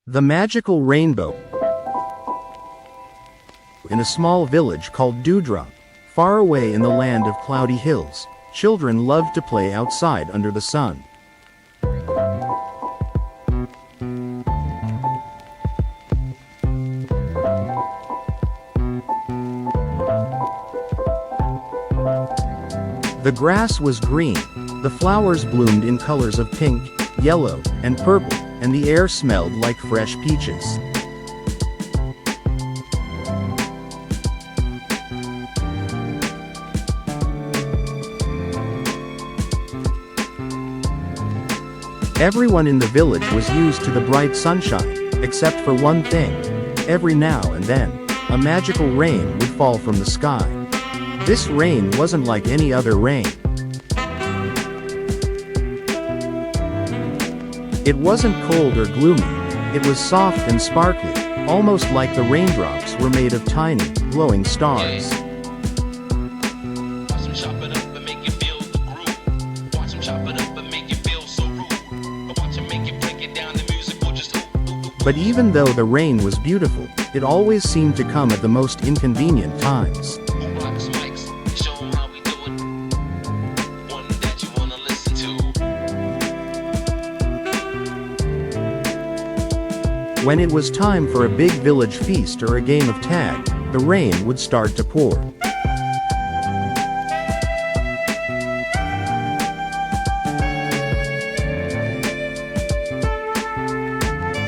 The magical rainbow. In a small village called Dewdrop, far away in the land of cloudy hills, children loved to play outside under the sun. The grass was green, the flowers bloomed in colors of pink, yellow, and purple, and the air smelled like fresh peaches. Everyone in the village was used to the bright sunshine, except for one thing. Every now and then, a magical rain would fall from the sky. This rain wasn't like any other rain. It wasn't cold or gloomy. It was soft and sparkly, almost like the raindrops were made of tiny, glowing stars. But even though the rain was beautiful, it always seemed to come at the most inconvenient times. When it was time for a big village feast or a game of tag, the rain would start to pour.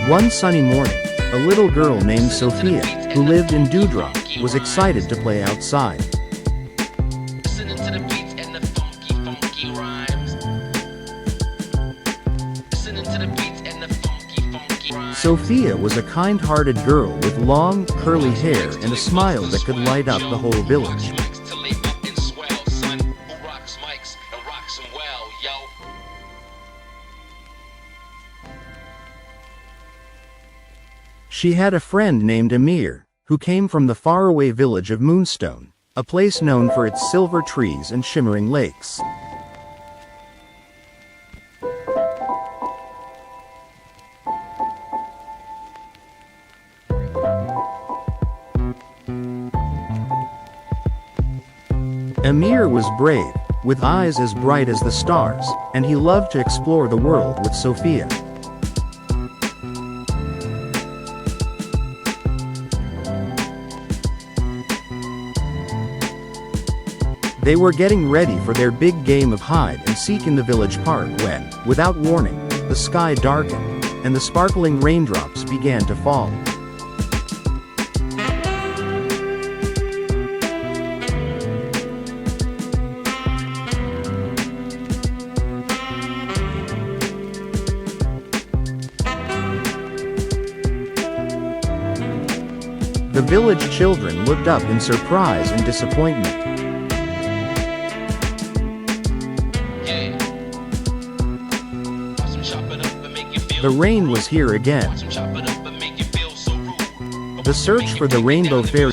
One sunny morning, a little girl named Sofia, who lived in Dewdrop, was excited to play outside. Sofia was a kind-hearted girl with long, curly hair and a smile that could light up the whole village. She had a friend named Amir, who came from the faraway village of Moonstone, a place known for its silver trees and shimmering lakes. Amir was brave, with eyes as bright as the stars, and he loved to explore the world with Sofia. They were getting ready for their big game of hide and seek in the village park when, without warning, the sky darkened, and the sparkling raindrops began to fall. The village children looked up in surprise and disappointment. The rain was here again. The search for the rainbow fairy.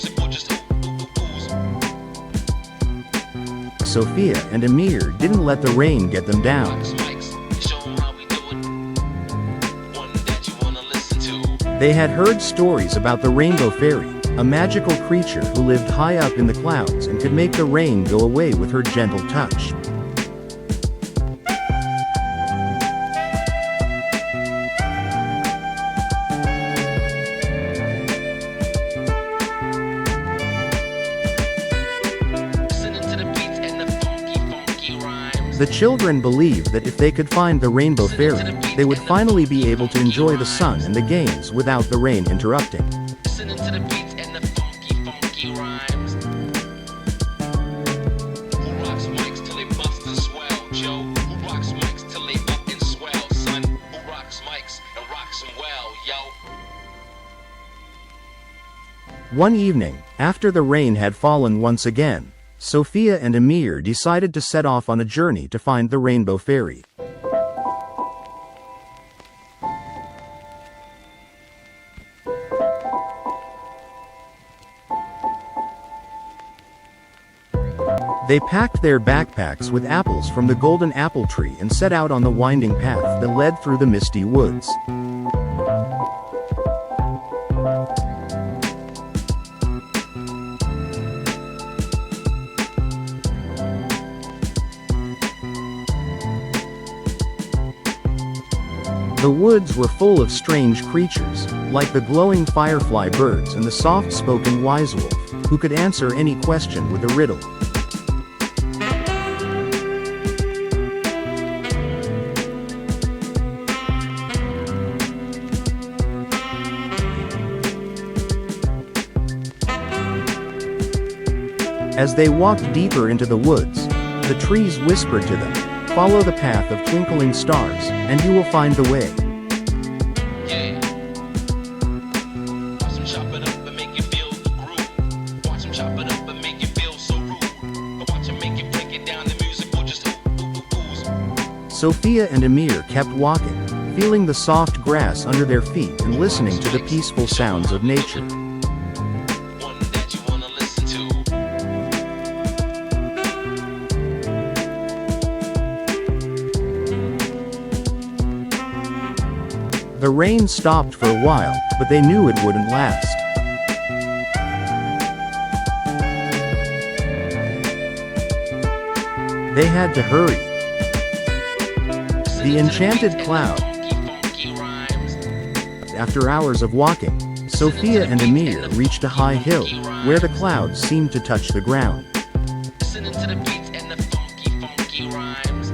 Sofia and Amir didn't let the rain get them down. They had heard stories about the rainbow fairy, a magical creature who lived high up in the clouds and could make the rain go away with her gentle touch. The children believed that if they could find the rainbow fairy, they would finally be able to enjoy the sun and the games without the rain interrupting. One evening, after the rain had fallen once again, Sofia and Amir decided to set off on a journey to find the rainbow fairy. They packed their backpacks with apples from the golden apple tree and set out on the winding path that led through the misty woods. The woods were full of strange creatures, like the glowing firefly birds and the soft-spoken wise wolf, who could answer any question with a riddle. As they walked deeper into the woods, the trees whispered to them, "Follow the path of twinkling stars, and you will find the way." Yeah. Watch 'em chop it up and make you feel the groove. Watch 'em chop it up and make you feel so rude. But watch 'em make you break it down, the music will just ooze. Sophia and Amir kept walking, feeling the soft grass under their feet and listening to the peaceful sounds of nature. One that you wanna listen to. The rain stopped for a while, but they knew it wouldn't last. They had to hurry. The enchanted cloud. After hours of walking, Sophia and Amir reached a high hill, where the clouds seemed to touch the ground. Listening to the beats and the funky rhymes.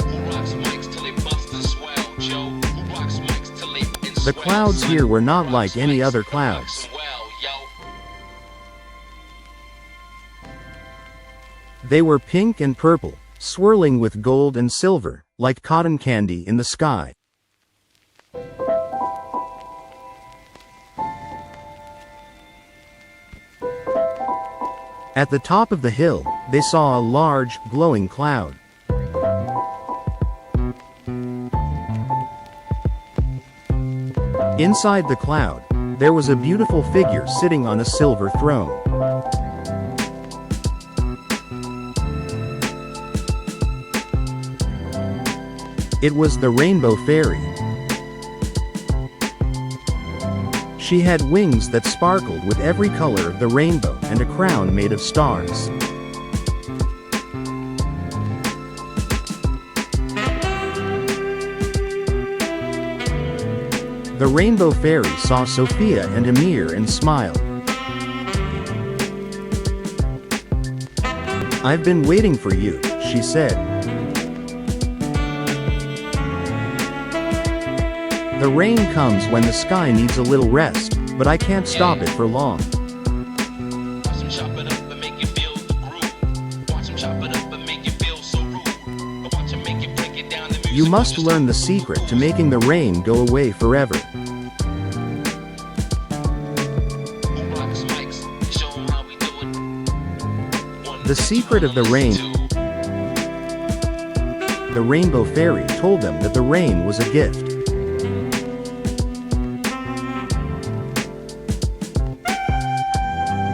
Who rocks mics till they bust and swell, Joe? Who rocks mics till they The clouds here were not like any other clouds. They were pink and purple, swirling with gold and silver, like cotton candy in the sky. At the top of the hill, they saw a large, glowing cloud. Inside the cloud, there was a beautiful figure sitting on a silver throne. It was the Rainbow Fairy. She had wings that sparkled with every color of the rainbow and a crown made of stars. The Rainbow Fairy saw Sophia and Amir and smiled. "I've been waiting for you," she said. "The rain comes when the sky needs a little rest, but I can't stop it for long." Watch 'em chop it up and make you feel the groove. Watch 'em chop it up and make you feel so rude. But watch 'em make you break it down, the music You will must just learn the secret to making the rain go away forever. Who rocks mics? Show 'em how we do it. One The that secret you of the wanna rain. listen to. The Rainbow Fairy told them that the rain was a gift.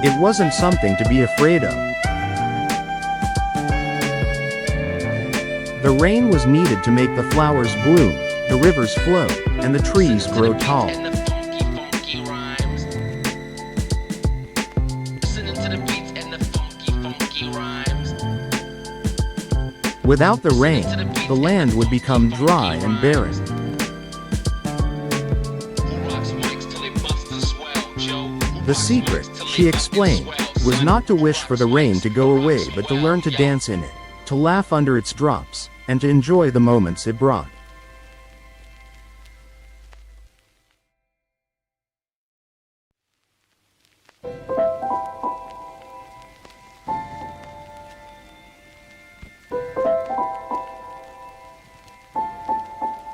It wasn't something to be afraid of. The rain was needed to make the flowers bloom, the rivers flow, and the trees grow tall. And the funky rhymes. Listening to the beats and the funky rhymes. Without the rain, the land would become dry and barren. Who rocks mics till they bust and swell, Joe? Who The rocks secret, mics till she they explained, bust and swell, was son? not to wish for the rain to go away but to learn to Yo. dance in it, to laugh under its drops, and to enjoy the moments it brought.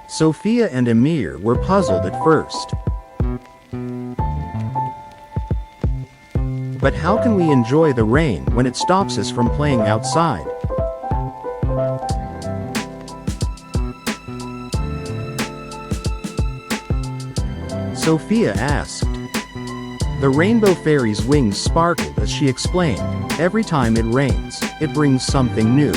Sophia and Amir were puzzled at first. But how can we enjoy the rain when it stops us from playing outside? Sophia asked. The Rainbow Fairy's wings sparkled as she explained, "Every time it rains, it brings something new."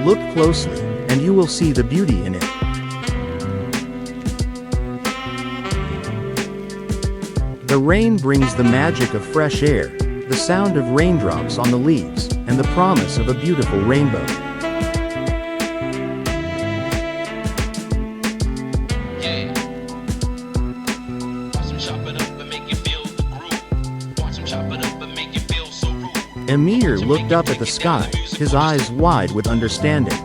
Look closely, and you will see the beauty in it. The rain brings the magic of fresh air, the sound of raindrops on the leaves, and the promise of a beautiful rainbow. Yeah. Watch 'em chop it up and make you feel the groove. Watch 'em chop it up and make you feel so rude. Amir looked up at the sky, his eyes wide with understanding.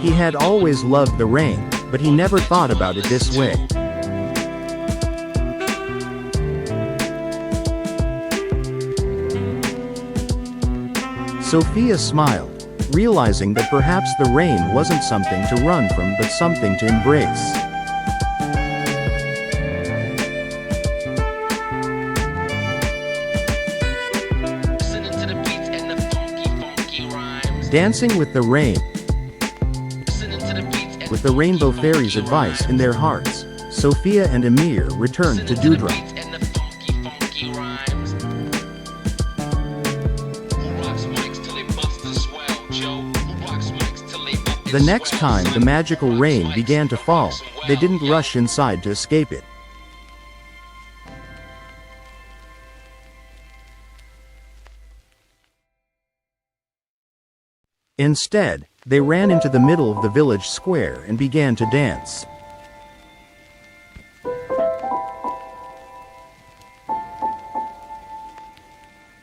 He had always loved the rain, but he never thought about it this way. Sofia smiled, realizing that perhaps the rain wasn't something to run from but something to embrace. Listening to the beats and the funky rhymes. Dancing with the rain, with the Rainbow Fairy's advice in their hearts, Sofia and Amir returned to Dewdrop. The next time the magical rain began to fall, they didn't rush inside to escape it. Instead, they ran into the middle of the village square and began to dance.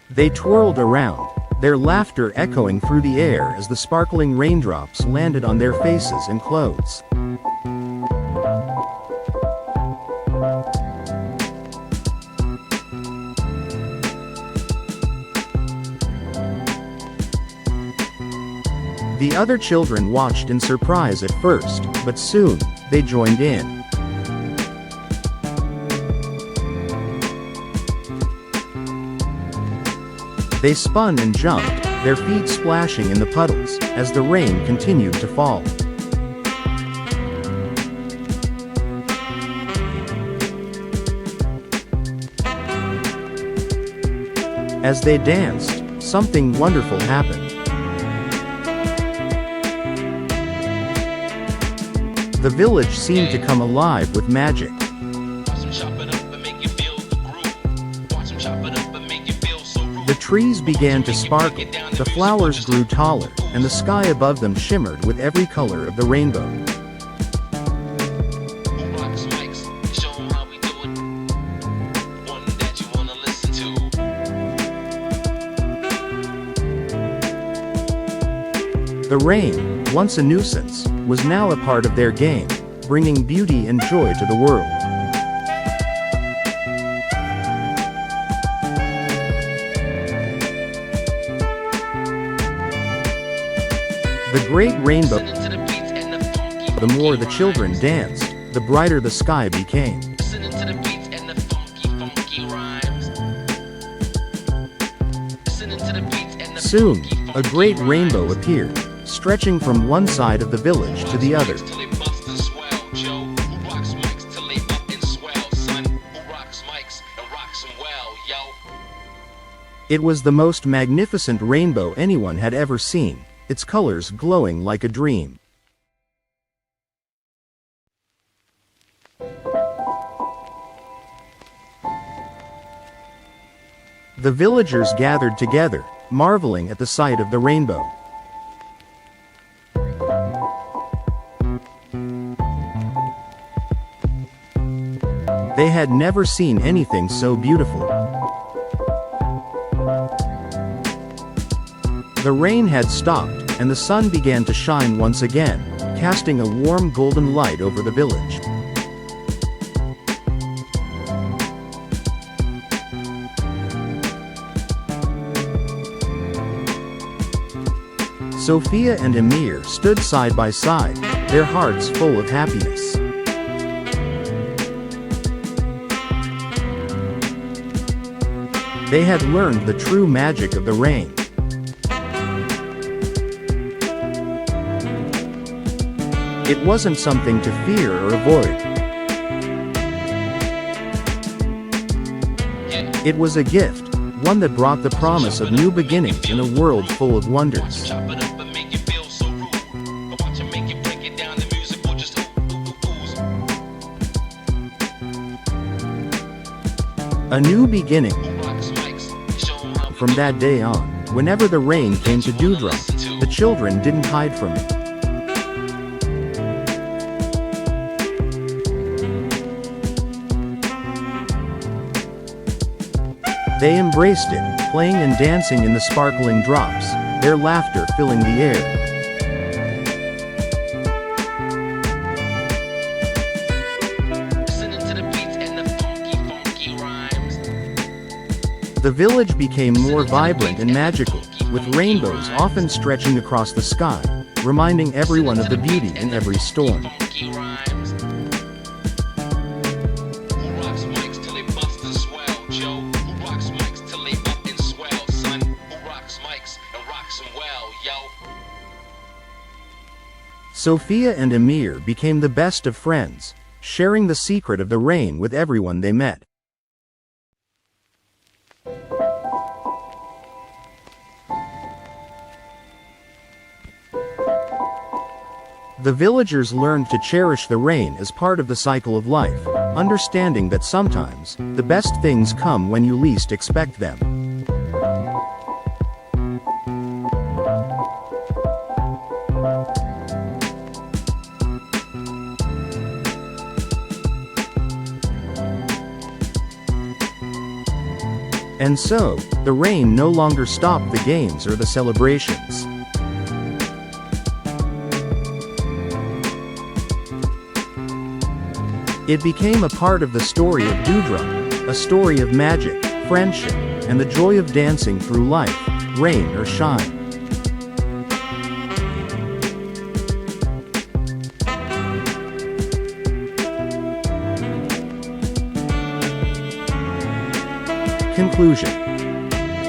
They twirled around, their laughter echoing through the air as the sparkling raindrops landed on their faces and clothes. The other children watched in surprise at first, but soon, they joined in. They spun and jumped, their feet splashing in the puddles, as the rain continued to fall. As they danced, something wonderful happened. The village seemed to come alive with magic. The trees began to sparkle, the flowers grew taller, and the sky above them shimmered with every color of the rainbow. The rain, once a nuisance, was now a part of their game, bringing beauty and joy to the world. The great rainbow, the more the children danced, the brighter the sky became. Soon, a great rainbow appeared, stretching from one side of the village to the other. It was the most magnificent rainbow anyone had ever seen, its colors glowing like a dream. The villagers gathered together, marveling at the sight of the rainbow. They had never seen anything so beautiful. The rain had stopped, and the sun began to shine once again, casting a warm golden light over the village. Sofia and Amir stood side by side, their hearts full of happiness. They had learned the true magic of the rain. It wasn't something to fear or avoid. It was a gift, one that brought the promise of new beginnings in a world full of wonders. Chop it up and make you feel so rude. Watch 'em make you break it down, the music will just A new beginning. Who rocks mics? Show 'em how we From that day on, whenever the rain came to Dewdrop, the children didn't hide from it. They embraced it, playing and dancing in the sparkling drops, their laughter filling the air. listening to the beats and the funky, funky rhymes. The village became more vibrant and magical, with rainbows often stretching across the sky, reminding everyone of the beauty in every storm. Funky rhymes. Who rocks mics till they bust and swell, Joe? Who rocks mics till they up and swell, son? Who rocks mics and rocks them well, yo? Sofia and Amir became the best of friends, sharing the secret of the rain with everyone they met. The villagers learned to cherish the rain as part of the cycle of life, understanding that sometimes, the best things come when you least expect them. And so, the rain no longer stopped the games or the celebrations. It became a part of the story of Dewdrop, a story of magic, friendship, and the joy of dancing through life, rain or shine. Conclusion.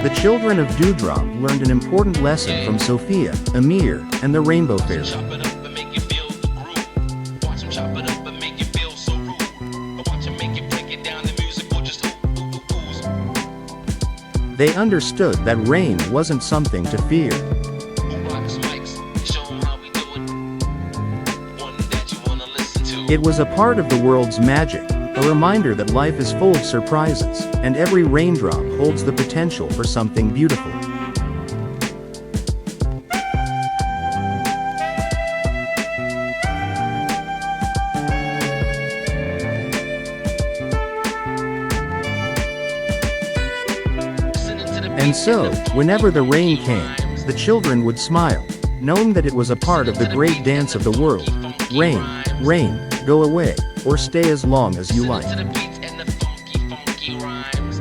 The children of Dewdrop learned an important lesson from Sofia, Amir, and the Rainbow Fairy. Chop it up and make you feel the groove. Watch 'em chop it up and make you feel so rude. Watch 'em make you break it down, the music will just ooze. They understood that rain wasn't something to fear. Who rocks mics? Show 'em how we do it. One that you wanna listen to. It was a part of the world's magic, a reminder that life is full of surprises, and every raindrop holds the potential for something beautiful. And so, whenever the rain came, the children would smile, knowing that it was a part of the great dance of the world. Rain, rain, go away, or stay as long as you like. To the beats and the funky, funky rhymes.